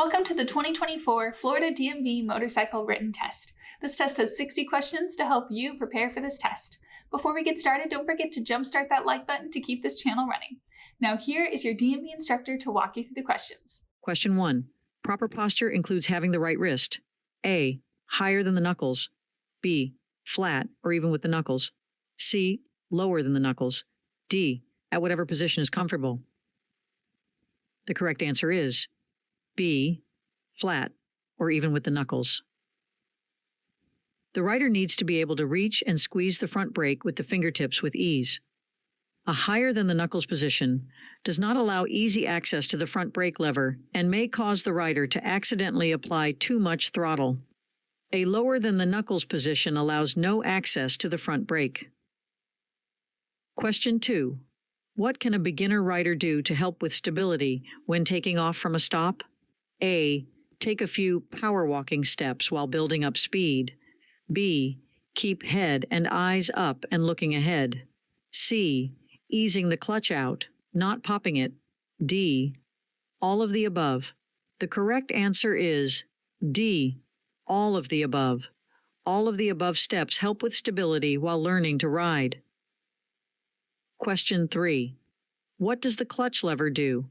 Welcome to the 2024 Florida DMV Motorcycle Written Test. This test has 60 questions to help you prepare for this test. Before we get started, don't forget to jumpstart that like button to keep this channel running. Now here is your DMV instructor to walk you through the questions. Question 1. Proper posture includes having the right wrist. A. Higher than the knuckles. B. Flat or even with the knuckles. C. Lower than the knuckles. D. At whatever position is comfortable. The correct answer is B. Flat or even with the knuckles. The rider needs to be able to reach and squeeze the front brake with the fingertips with ease. A higher than the knuckles position does not allow easy access to the front brake lever and may cause the rider to accidentally apply too much throttle. A lower than the knuckles position allows no access to the front brake. Question 2. What can a beginner rider do to help with stability when taking off from a stop? A. Take a few power walking steps while building up speed. B. Keep head and eyes up and looking ahead. C. Easing the clutch out, not popping it. D. All of the above. The correct answer is D. All of the above. All of the above steps help with stability while learning to ride. Question 3. What does the clutch lever do?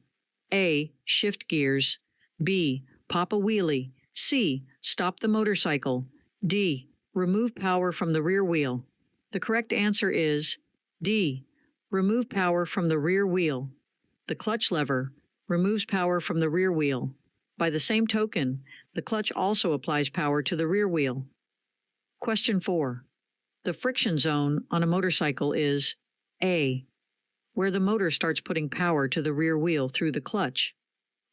A. Shift gears. B. Pop a wheelie. C. Stop the motorcycle. D. Remove power from the rear wheel. The correct answer is D. Remove power from the rear wheel. The clutch lever removes power from the rear wheel. By the same token, the clutch also applies power to the rear wheel. Question 4. The friction zone on a motorcycle is A. Where the motor starts putting power to the rear wheel through the clutch.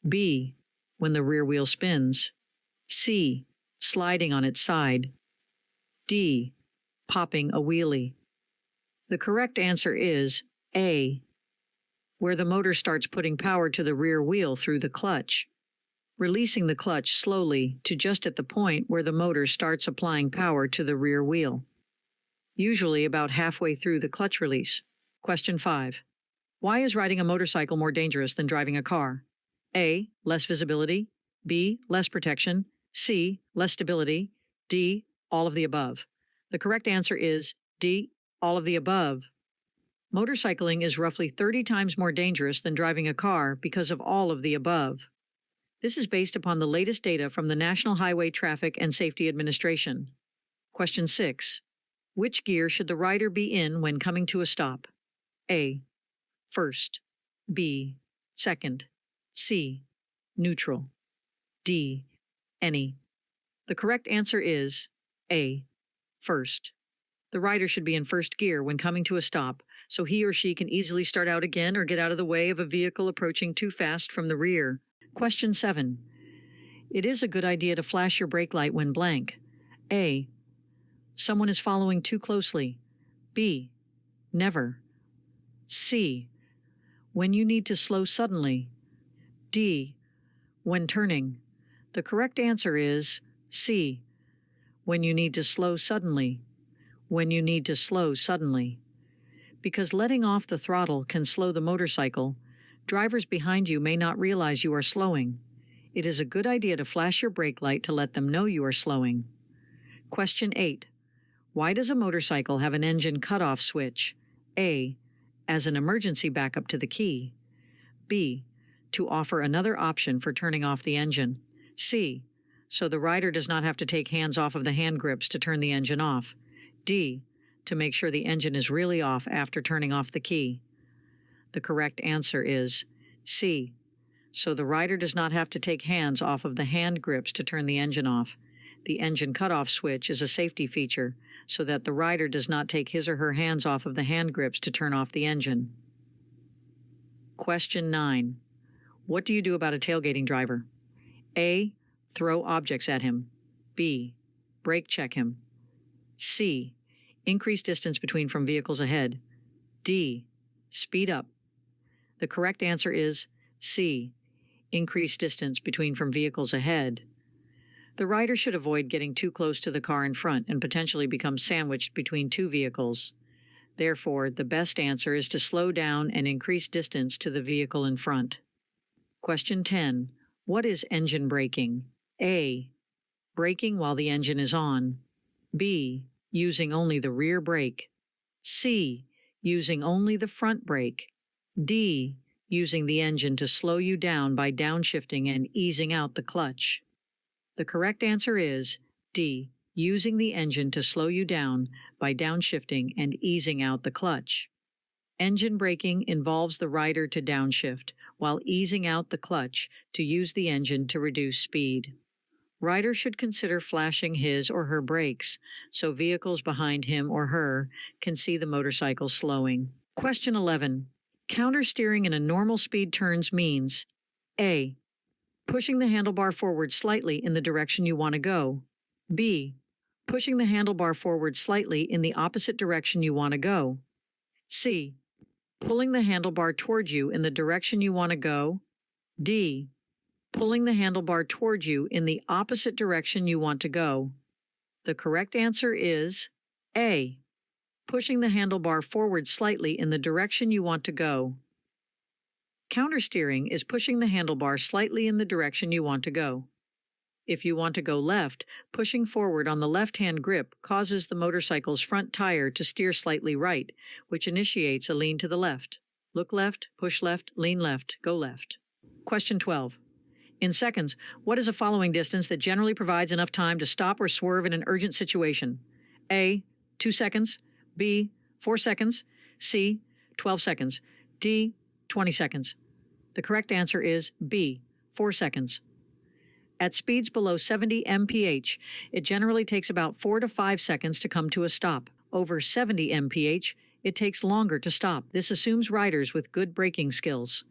B. When the rear wheel spins. C. Sliding on its side. D. Popping a wheelie. The correct answer is A. Where the motor starts putting power to the rear wheel through the clutch, releasing the clutch slowly to just at the point where the motor starts applying power to the rear wheel, usually about halfway through the clutch release. Question 5. Why is riding a motorcycle more dangerous than driving a car? A. Less visibility. B. Less protection. C. Less stability. D. All of the above. The correct answer is D. All of the above. Motorcycling is roughly 30 times more dangerous than driving a car because of all of the above. This is based upon the latest data from the National Highway Traffic and Safety Administration. Question 6. Which gear should the rider be in when coming to a stop? A. First. B. Second. C. Neutral. D. Any. The correct answer is A. First. The rider should be in first gear when coming to a stop, so he or she can easily start out again or get out of the way of a vehicle approaching too fast from the rear. Question 7. It is a good idea to flash your brake light when blank. A. Someone is following too closely. B. Never. C. When you need to slow suddenly. D. When turning. The correct answer is C. When you need to slow suddenly. When you need to slow suddenly. Because letting off the throttle can slow the motorcycle, drivers behind you may not realize you are slowing. It is a good idea to flash your brake light to let them know you are slowing. Question 8. Why does a motorcycle have an engine cutoff switch? A. As an emergency backup to the key. B. To offer another option for turning off the engine. C. So the rider does not have to take hands off of the hand grips to turn the engine off. D. To make sure the engine is really off after turning off the key. The correct answer is C. So the rider does not have to take hands off of the hand grips to turn the engine off. The engine cutoff switch is a safety feature so that the rider does not take his or her hands off of the hand grips to turn off the engine. Question 9. What do you do about a tailgating driver? A. Throw objects at him. B. Brake check him. C. Increase distance between from vehicles ahead. D. Speed up. The correct answer is C. Increase distance between from vehicles ahead. The rider should avoid getting too close to the car in front and potentially become sandwiched between two vehicles. Therefore, the best answer is to slow down and increase distance to the vehicle in front. Question 10. What is engine braking? A. Braking while the engine is on. B. Using only the rear brake. C. Using only the front brake. D. Using the engine to slow you down by downshifting and easing out the clutch. The correct answer is D. Using the engine to slow you down by downshifting and easing out the clutch. Engine braking involves the rider to downshift while easing out the clutch to use the engine to reduce speed. Rider should consider flashing his or her brakes so vehicles behind him or her can see the motorcycle slowing. Question 11. Countersteering in a normal speed turns means A. Pushing the handlebar forward slightly in the direction you want to go. B. Pushing the handlebar forward slightly in the opposite direction you want to go. C. Pulling the handlebar toward you in the direction you want to go. D. Pulling the handlebar toward you in the opposite direction you want to go. The correct answer is A. Pushing the handlebar forward slightly in the direction you want to go. Countersteering is pushing the handlebar slightly in the direction you want to go. If you want to go left, pushing forward on the left-hand grip causes the motorcycle's front tire to steer slightly right, which initiates a lean to the left. Look left, push left, lean left, go left. Question 12. In seconds, what is a following distance that generally provides enough time to stop or swerve in an urgent situation? A. 2 seconds. B. 4 seconds. C. 12 seconds. D. 20 seconds. The correct answer is B. 4 seconds. At speeds below 70 mph, it generally takes about 4 to 5 seconds to come to a stop. Over 70 mph, it takes longer to stop. This assumes riders with good braking skills.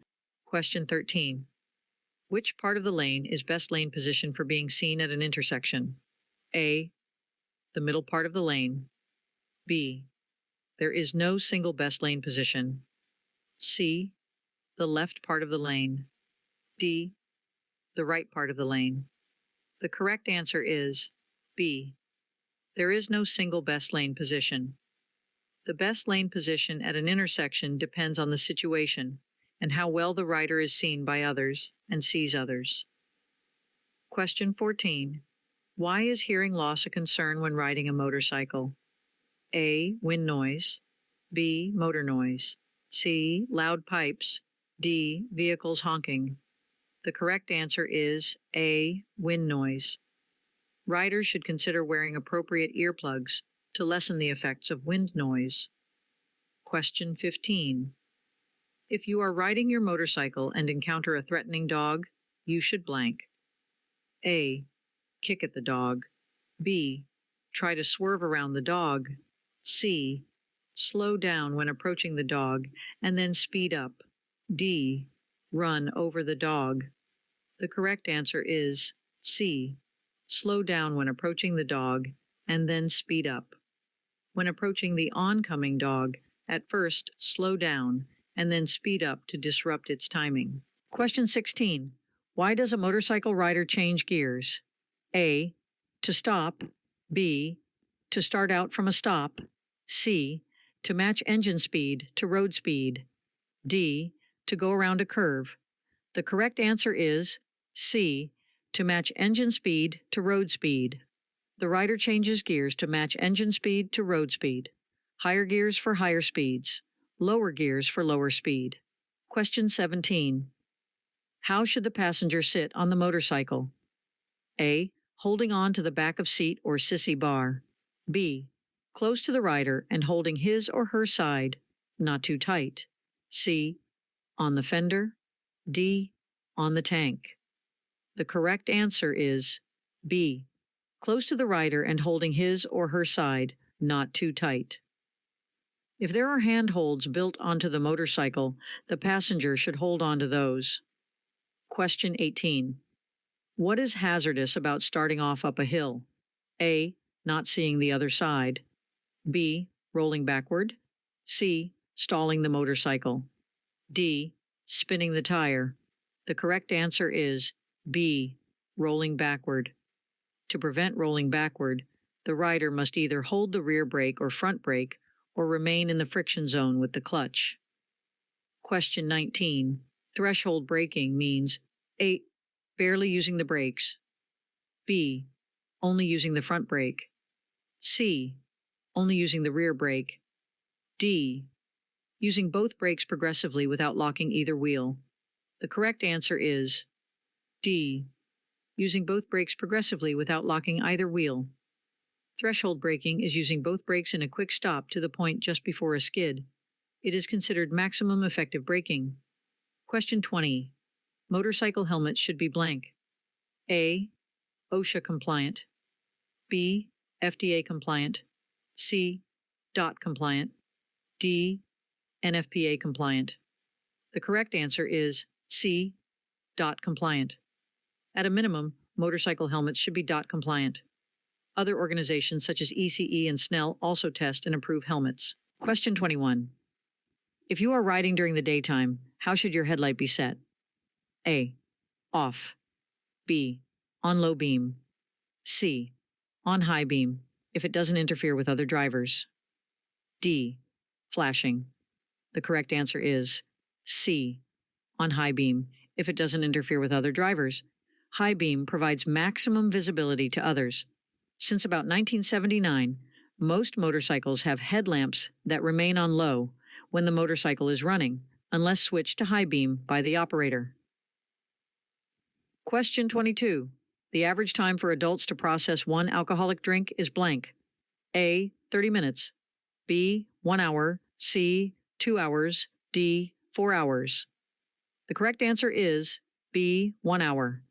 Question 13. Which part of the lane is best lane position for being seen at an intersection? A. The middle part of the lane. B. There is no single best lane position. C. The left part of the lane. D. The right part of the lane. The correct answer is B. There is no single best lane position. The best lane position at an intersection depends on the situation and how well the rider is seen by others and sees others. Question 14. Why is hearing loss a concern when riding a motorcycle? A. Wind noise. B. Motor noise. C. Loud pipes. D. Vehicles honking. The correct answer is A. Wind noise. Riders should consider wearing appropriate earplugs to lessen the effects of wind noise. Question 15. If you are riding your motorcycle and encounter a threatening dog, you should blank. A. Kick at the dog. B. Try to swerve around the dog. C. Slow down when approaching the dog and then speed up. D. Run over the dog. The correct answer is C. Slow down when approaching the dog and then speed up. When approaching the oncoming dog, at first slow down and then speed up to disrupt its timing. Question 16. Why does a motorcycle rider change gears? A. To stop. B. To start out from a stop. C. To match engine speed to road speed. D. To go around a curve. The correct answer is C. To match engine speed to road speed. The rider changes gears to match engine speed to road speed. Higher gears for higher speeds. Lower gears for lower speed. Question 17. How should the passenger sit on the motorcycle? A. Holding on to the back of seat or sissy bar. B. Close to the rider and holding his or her side, not too tight. C. On the fender. D. On the tank. The correct answer is B. Close to the rider and holding his or her side, not too tight. If there are handholds built onto the motorcycle, the passenger should hold on to those. Question 18. What is hazardous about starting off up a hill? A. Not seeing the other side. B. Rolling backward. C. Stalling the motorcycle. D. Spinning the tire. The correct answer is B. Rolling backward. To prevent rolling backward, the rider must either hold the rear brake or front brake or remain in the friction zone with the clutch. Question 19. Threshold braking means A. barely using the brakes. B, only using the front brake. C, only using the rear brake. D, using both brakes progressively without locking either wheel. The correct answer is D, using both brakes progressively without locking either wheel. Threshold braking is using both brakes in a quick stop to the point just before a skid. It is considered maximum effective braking. Question 20. Motorcycle helmets should be blank. A, OSHA compliant. B, FDA compliant. C, DOT compliant. D, NFPA compliant. The correct answer is C, DOT compliant. At a minimum, motorcycle helmets should be DOT compliant. Other organizations such as ECE and SNELL also test and approve helmets. Question 21. If you are riding during the daytime, how should your headlight be set? A, off. B, on low beam. C, on high beam, if it doesn't interfere with other drivers. D, flashing. The correct answer is C, on high beam, if it doesn't interfere with other drivers. High beam provides maximum visibility to others. Since about 1979, most motorcycles have headlamps that remain on low when the motorcycle is running, unless switched to high beam by the operator. Question 22. The average time for adults to process one alcoholic drink is blank. A, 30 minutes. B, 1 hour. C, 2 hours. D, 4 hours. The correct answer is B, 1 hour.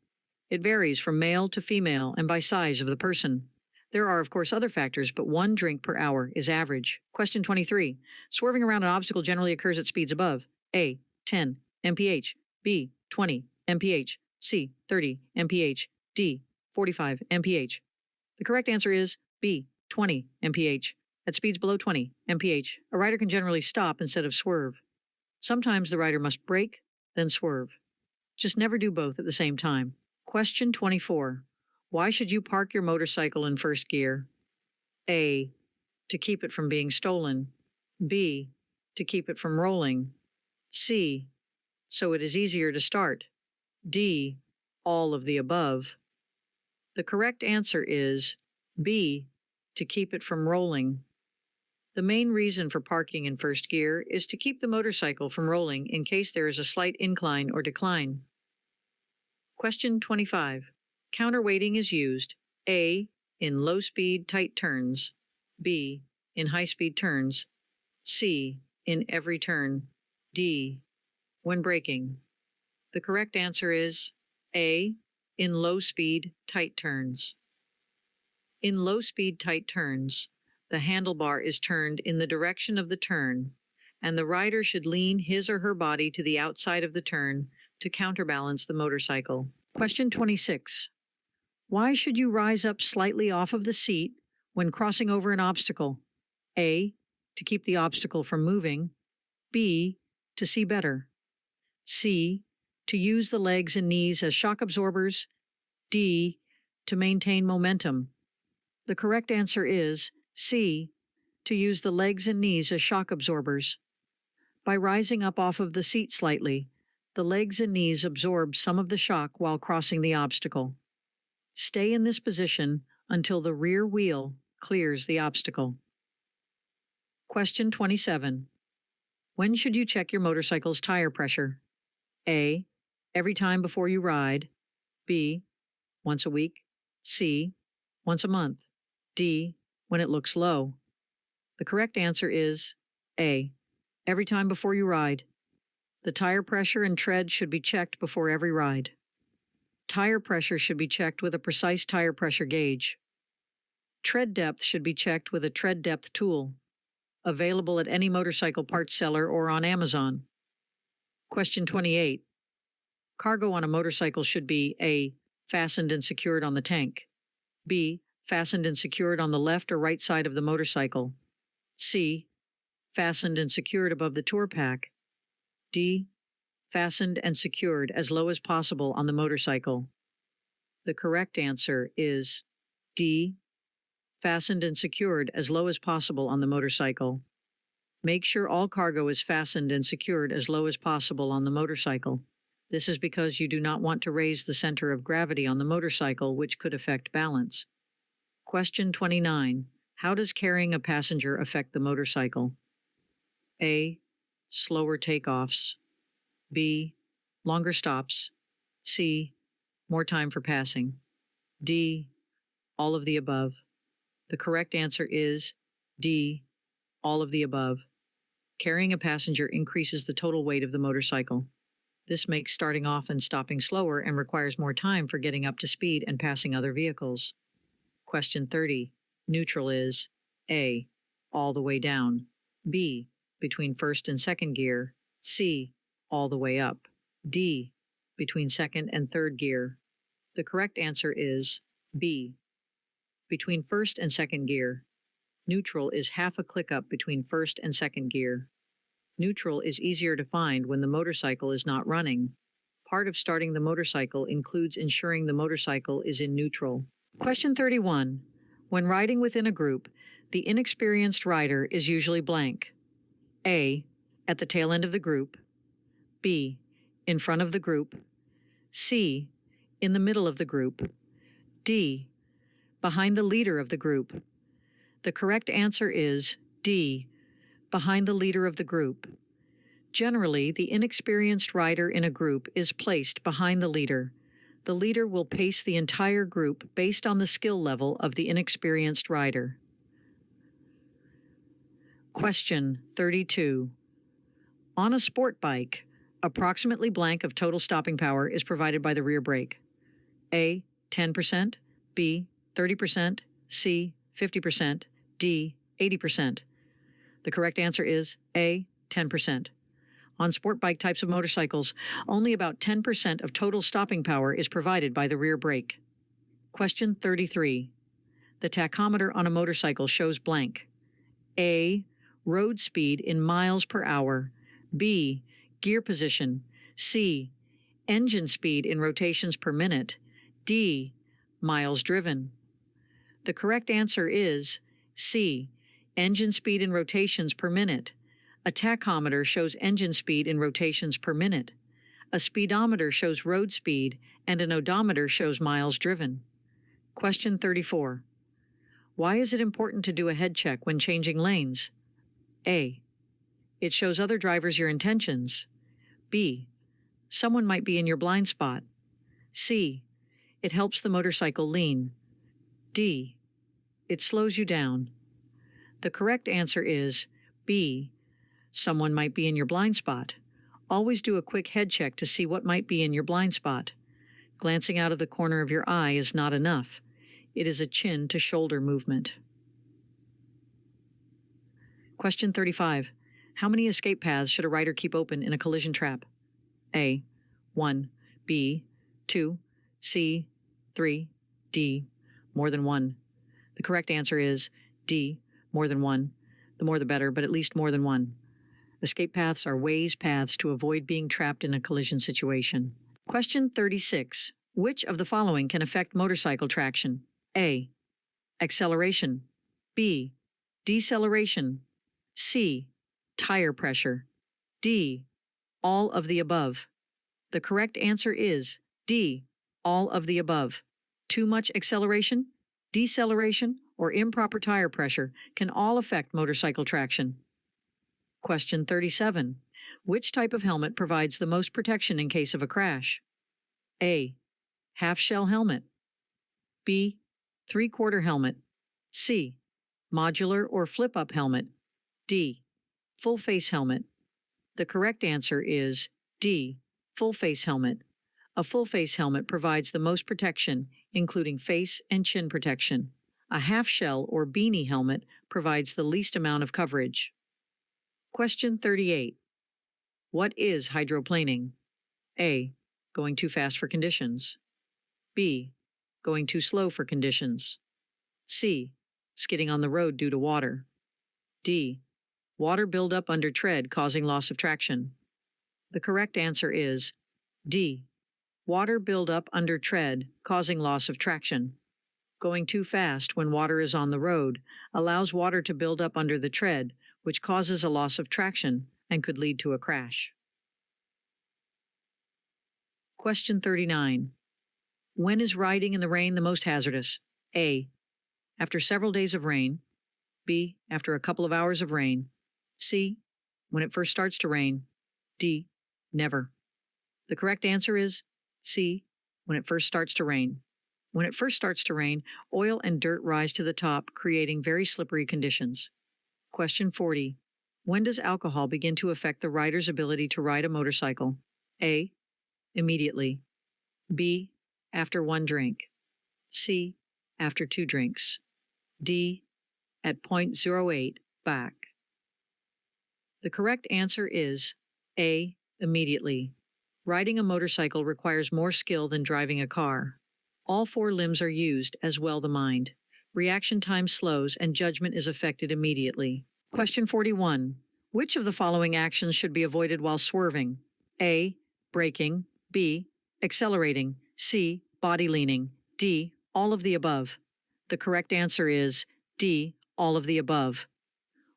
It varies from male to female and by size of the person. There are, of course, other factors, but 1 drink per hour is average. Question 23. Swerving around an obstacle generally occurs at speeds above A, 10 mph, B, 20 mph, C, 30 mph, D, 45 mph. The correct answer is B, 20 mph. At speeds below 20 mph, a rider can generally stop instead of swerve. Sometimes the rider must brake, then swerve. Just never do both at the same time. Question 24. Why should you park your motorcycle in first gear? A, to keep it from being stolen. B, to keep it from rolling. C, so it is easier to start. D, all of the above. The correct answer is B, to keep it from rolling. The main reason for parking in first gear is to keep the motorcycle from rolling in case there is a slight incline or decline. Question 25. Counterweighting is used A, in low-speed tight turns, B, in high-speed turns, C, in every turn, D, when braking. The correct answer is A, in low-speed tight turns. In low-speed tight turns, the handlebar is turned in the direction of the turn, and the rider should lean his or her body to the outside of the turn to counterbalance the motorcycle. Question 26. Why should you rise up slightly off of the seat when crossing over an obstacle? A, to keep the obstacle from moving. B, to see better. C, to use the legs and knees as shock absorbers. D, to maintain momentum. The correct answer is C, to use the legs and knees as shock absorbers. By rising up off of the seat slightly, the legs and knees absorb some of the shock while crossing the obstacle. Stay in this position until the rear wheel clears the obstacle. Question 27. When should you check your motorcycle's tire pressure? A, every time before you ride. B, once a week. C, once a month. D, when it looks low. The correct answer is A, every time before you ride. The tire pressure and tread should be checked before every ride. Tire pressure should be checked with a precise tire pressure gauge. Tread depth should be checked with a tread depth tool, available at any motorcycle parts seller or on Amazon. Question 28. Cargo on a motorcycle should be A, fastened and secured on the tank. B, fastened and secured on the left or right side of the motorcycle. C, fastened and secured above the tour pack. D, fastened and secured as low as possible on the motorcycle. The correct answer is D, fastened and secured as low as possible on the motorcycle. Make sure all cargo is fastened and secured as low as possible on the motorcycle. This is because you do not want to raise the center of gravity on the motorcycle, which could affect balance. Question 29. How does carrying a passenger affect the motorcycle? A. Slower takeoffs. B. Longer stops. C. More time for passing. D. All of the above. The correct answer is D. All of the above. Carrying a passenger increases the total weight of the motorcycle. This makes starting off and stopping slower and requires more time for getting up to speed and passing other vehicles. Question 30. Neutral is A. All the way down. B. Between first and second gear. C. All the way up. D. Between second and third gear. The correct answer is B. Between first and second gear. Neutral is half a click up between first and second gear. Neutral is easier to find when the motorcycle is not running. Part of starting the motorcycle includes ensuring the motorcycle is in neutral. Question 31. When riding within a group, the inexperienced rider is usually blank. A. At the tail end of the group. B. In front of the group. C. In the middle of the group. D. Behind the leader of the group. The correct answer is D. Behind the leader of the group. Generally, the inexperienced rider in a group is placed behind the leader. The leader will pace the entire group based on the skill level of the inexperienced rider. Question 32. On a sport bike, approximately blank of total stopping power is provided by the rear brake. A. 10%, B. 30%, C. 50%, D. 80%. The correct answer is A. 10%. On sport bike types of motorcycles, only about 10% of total stopping power is provided by the rear brake. Question 33. The tachometer on a motorcycle shows blank. A. Road speed in miles per hour. B. Gear position. C. Engine speed in rotations per minute. D. Miles driven. The correct answer is C. Engine speed in rotations per minute. A tachometer shows engine speed in rotations per minute. A speedometer shows road speed, and an odometer shows miles driven. Question 34. Why is it important to do a head check when changing lanes? A. It shows other drivers your intentions. B. Someone might be in your blind spot. C. It helps the motorcycle lean. D. It slows you down. The correct answer is B. Someone might be in your blind spot. Always do a quick head check to see what might be in your blind spot. Glancing out of the corner of your eye is not enough. It is a chin to shoulder movement. Question 35. How many escape paths should a rider keep open in a collision trap? A. 1. B. 2. C. 3. D. More than 1. The correct answer is D. More than 1. The more the better, but at least more than 1. Escape paths are paths to avoid being trapped in a collision situation. Question 36. Which of the following can affect motorcycle traction? A. Acceleration. B. Deceleration. C. Tire pressure. D. All of the above. The correct answer is D. All of the above. Too much acceleration, deceleration, or improper tire pressure can all affect motorcycle traction. Question 37. Which type of helmet provides the most protection in case of a crash? A. Half-shell helmet. B. Three-quarter helmet. C. Modular or flip-up helmet. D. Full-face helmet. The correct answer is D. Full-face helmet. A full-face helmet provides the most protection, including face and chin protection. A half-shell or beanie helmet provides the least amount of coverage. Question 38. What is hydroplaning? A. Going too fast for conditions. B. Going too slow for conditions. C. Skidding on the road due to water. D. Water buildup under tread causing loss of traction. The correct answer is D. Water buildup under tread causing loss of traction. Going too fast when water is on the road allows water to build up under the tread, which causes a loss of traction and could lead to a crash. Question 39. When is riding in the rain the most hazardous? A. After several days of rain. B. After a couple of hours of rain. C. When it first starts to rain. D. Never. The correct answer is C. When it first starts to rain. When it first starts to rain, oil and dirt rise to the top, creating very slippery conditions. Question 40. When does alcohol begin to affect the rider's ability to ride a motorcycle? A. Immediately. B. After 1 drink. C. After 2 drinks. D. At 0.08 back. The correct answer is A. Immediately. Riding a motorcycle requires more skill than driving a car. All 4 limbs are used, as well the mind. Reaction time slows and judgment is affected immediately. Question 41. Which of the following actions should be avoided while swerving? A. Braking. B. Accelerating. C. Body leaning. D. All of the above. The correct answer is D. All of the above.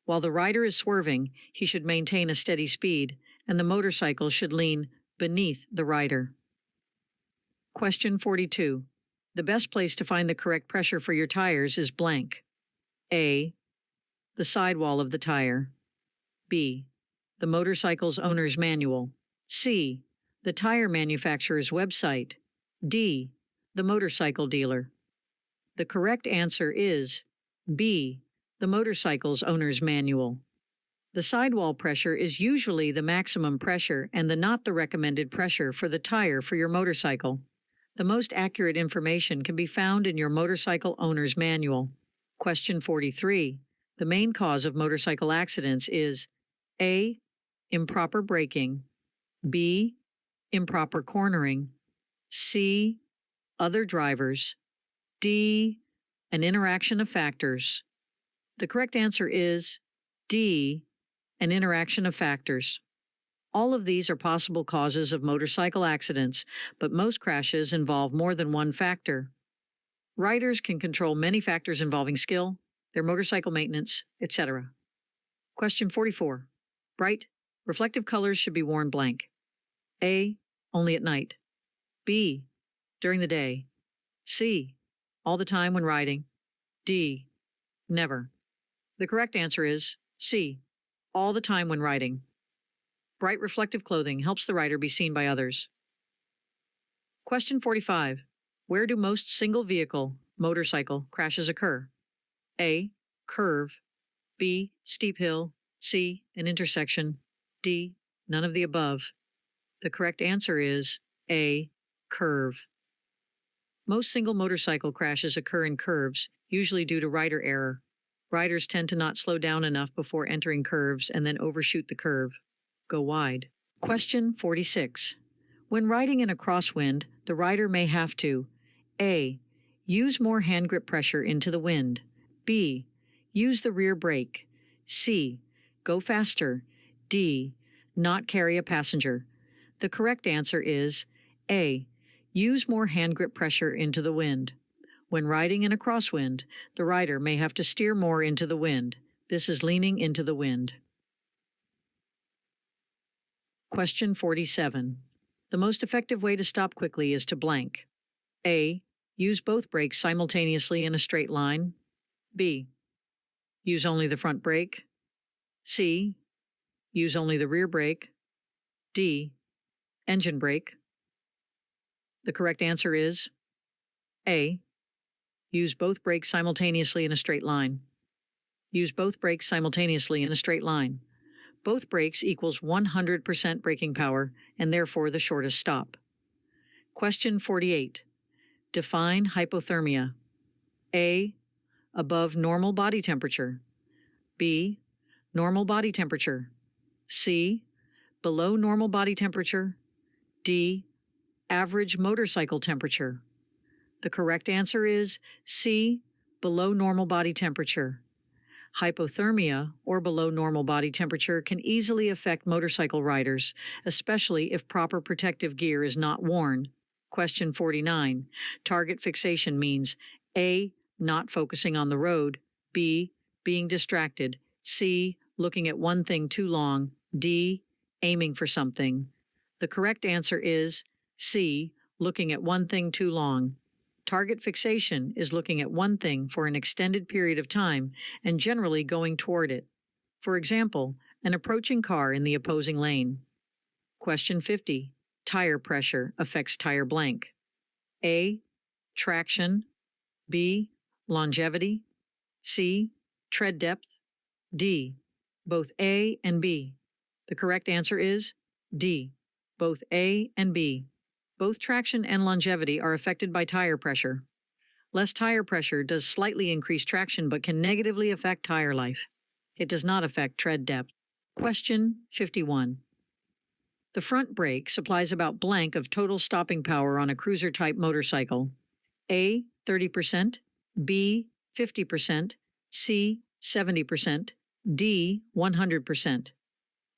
While the rider is swerving, he should maintain a steady speed, and the motorcycle should lean beneath the rider. Question 42. The best place to find the correct pressure for your tires is blank. A. The sidewall of the tire. B. The motorcycle's owner's manual. C. The tire manufacturer's website. D. The motorcycle dealer. The correct answer is B. The motorcycle's owner's manual. The sidewall pressure is usually the maximum pressure and not the recommended pressure for the tire for your motorcycle. The most accurate information can be found in your motorcycle owner's manual. Question 43. The main cause of motorcycle accidents is A. Improper braking. B. Improper cornering. C. Other drivers. D. An interaction of factors. The correct answer is D. An interaction of factors. All of these are possible causes of motorcycle accidents, but most crashes involve more than one factor. Riders can control many factors involving skill, their motorcycle maintenance, etc. Question 44. Bright, reflective colors should be worn blank. A. Only at night. B. During the day. C. All the time when riding. D. Never. The correct answer is C. All the time when riding. Bright reflective clothing helps the rider be seen by others. Question 45. Where do most single-vehicle, motorcycle, crashes occur? A. Curve. B. Steep hill. C. An intersection. D. None of the above. The correct answer is A. Curve. Most single motorcycle crashes occur in curves, usually due to rider error. Riders tend to not slow down enough before entering curves and then overshoot the curve. Go wide. Question 46. When riding in a crosswind, the rider may have to A. Use more hand grip pressure into the wind. B. Use the rear brake. C. Go faster. D. Not carry a passenger. The correct answer is A. Use more hand grip pressure into the wind. When riding in a crosswind, the rider may have to steer more into the wind. This is leaning into the wind. Question 47. The most effective way to stop quickly is to blank. A. Use both brakes simultaneously in a straight line. B. Use only the front brake. C. Use only the rear brake. D. Engine brake. The correct answer is A. Use both brakes simultaneously in a straight line. Use both brakes simultaneously in a straight line. Both brakes equals 100% braking power and therefore the shortest stop. Question 48. Define hypothermia. A. Above normal body temperature. B. Normal body temperature. C. Below normal body temperature. D. Average motorcycle temperature. The correct answer is C. Below normal body temperature. Hypothermia, or below normal body temperature, can easily affect motorcycle riders, especially if proper protective gear is not worn. Question 49. Target fixation means A. Not focusing on the road. B. Being distracted. C. Looking at one thing too long. D. Aiming for something. The correct answer is C. Looking at one thing too long. Target fixation is looking at one thing for an extended period of time and generally going toward it. For example, an approaching car in the opposing lane. Question 50. Tire pressure affects tire blank. A. Traction. B. Longevity. C. Tread depth. D. Both A and B. The correct answer is D. Both A and B. Both traction and longevity are affected by tire pressure. Less tire pressure does slightly increase traction but can negatively affect tire life. It does not affect tread depth. Question 51. The front brake supplies about blank of total stopping power on a cruiser-type motorcycle. A. 30%, B. 50%, C. 70%, D. 100%.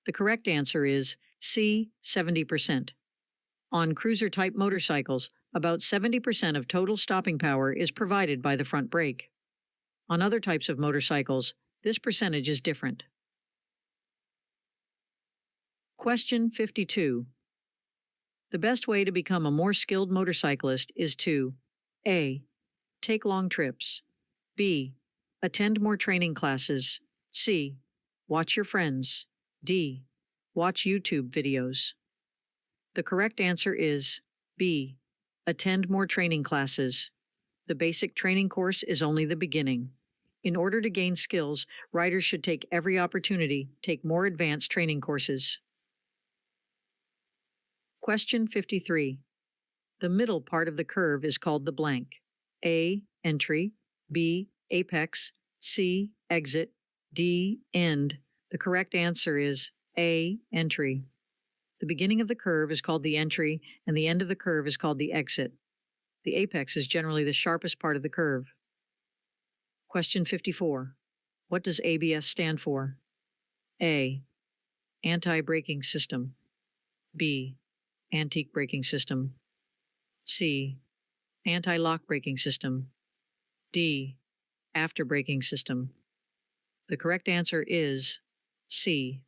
The correct answer is C. 70%. On cruiser-type motorcycles, about 70% of total stopping power is provided by the front brake. On other types of motorcycles, this percentage is different. Question 52. The best way to become a more skilled motorcyclist is to A. Take long trips. B. Attend more training classes. C. Watch your friends. D. Watch YouTube videos. The correct answer is B. Attend more training classes. The basic training course is only the beginning. In order to gain skills, riders should take every opportunity, take more advanced training courses. Question 53. The middle part of the curve is called the blank. A. Entry. B. Apex. C. Exit. D. End. The correct answer is A. Entry. The beginning of the curve is called the entry, and the end of the curve is called the exit. The apex is generally the sharpest part of the curve. Question 54. What does ABS stand for? A. Anti-braking system. B. Antique braking system. C. Anti-lock braking system. D. After braking system. The correct answer is C.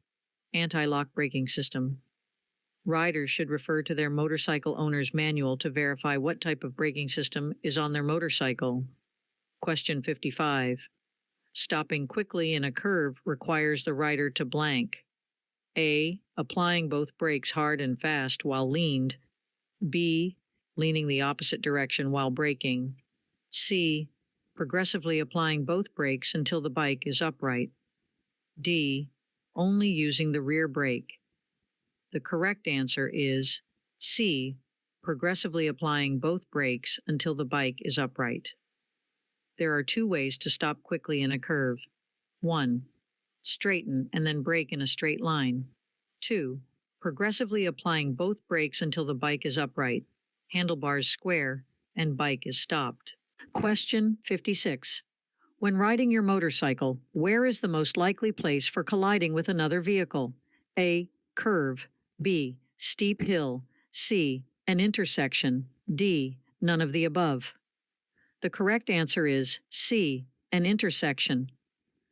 Anti-lock braking system. Riders should refer to their motorcycle owner's manual to verify what type of braking system is on their motorcycle. Question 55. Stopping quickly in a curve requires the rider to blank. A. Applying both brakes hard and fast while leaned. B. Leaning the opposite direction while braking. C. Progressively applying both brakes until the bike is upright. D. Only using the rear brake. The correct answer is C. Progressively applying both brakes until the bike is upright. There are two ways to stop quickly in a curve. 1. Straighten and then brake in a straight line. 2. Progressively applying both brakes until the bike is upright, handlebars square, and bike is stopped. Question 56. When riding your motorcycle, where is the most likely place for colliding with another vehicle? A. Curve. B. Steep hill. C. An intersection. D. None of the above. The correct answer is C. An intersection.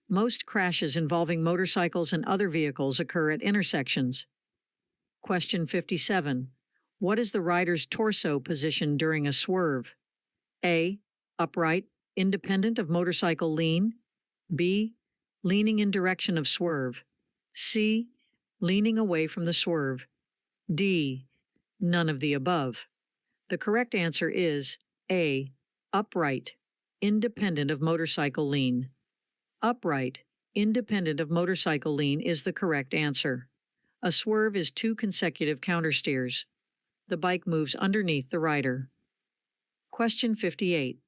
Most crashes involving motorcycles and other vehicles occur at intersections. Question 57. What is the rider's torso position during a swerve? A. Upright, independent of motorcycle lean. B. Leaning in direction of swerve. C. Leaning away from the swerve. D. None of the above. The correct answer is A. Upright, independent of motorcycle lean. Upright, independent of motorcycle lean is the correct answer. A swerve is 2 consecutive countersteers. The bike moves underneath the rider. Question 58.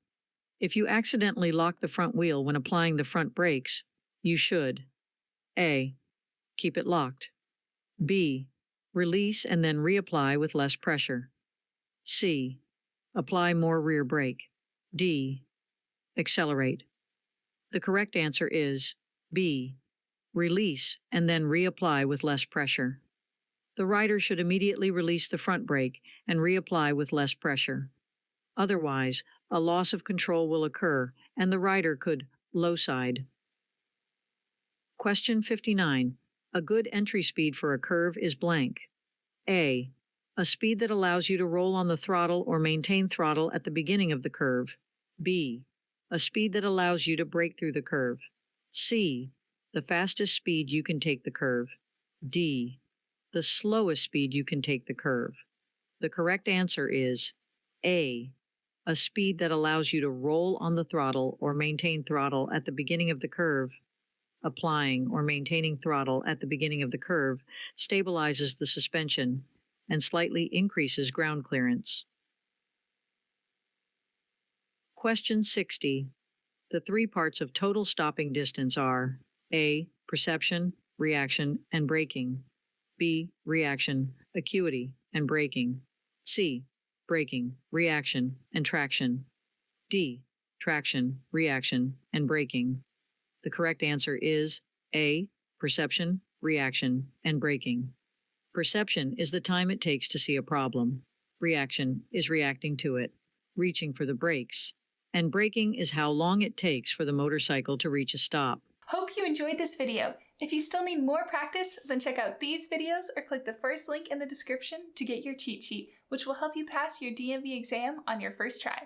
If you accidentally lock the front wheel when applying the front brakes, you should A. Keep it locked. B. Release and then reapply with less pressure. C. Apply more rear brake. D. Accelerate. The correct answer is B. Release and then reapply with less pressure. The rider should immediately release the front brake and reapply with less pressure. Otherwise, a loss of control will occur and the rider could low side. Question 59. A good entry speed for a curve is blank. A. A speed that allows you to roll on the throttle or maintain throttle at the beginning of the curve. B. A speed that allows you to brake through the curve. C. The fastest speed you can take the curve. D. The slowest speed you can take the curve. The correct answer is A. A speed that allows you to roll on the throttle or maintain throttle at the beginning of the curve. Applying or maintaining throttle at the beginning of the curve stabilizes the suspension and slightly increases ground clearance. Question 60. The three parts of total stopping distance are A. Perception, reaction, and braking. B. Reaction, acuity, and braking. C. Braking, reaction, and traction. D. Traction, reaction, and braking. The correct answer is A. Perception, reaction, and braking. Perception is the time it takes to see a problem. Reaction is reacting to it, reaching for the brakes. And braking is how long it takes for the motorcycle to reach a stop. Hope you enjoyed this video. If you still need more practice, then check out these videos or click the first link in the description to get your cheat sheet, which will help you pass your DMV exam on your first try.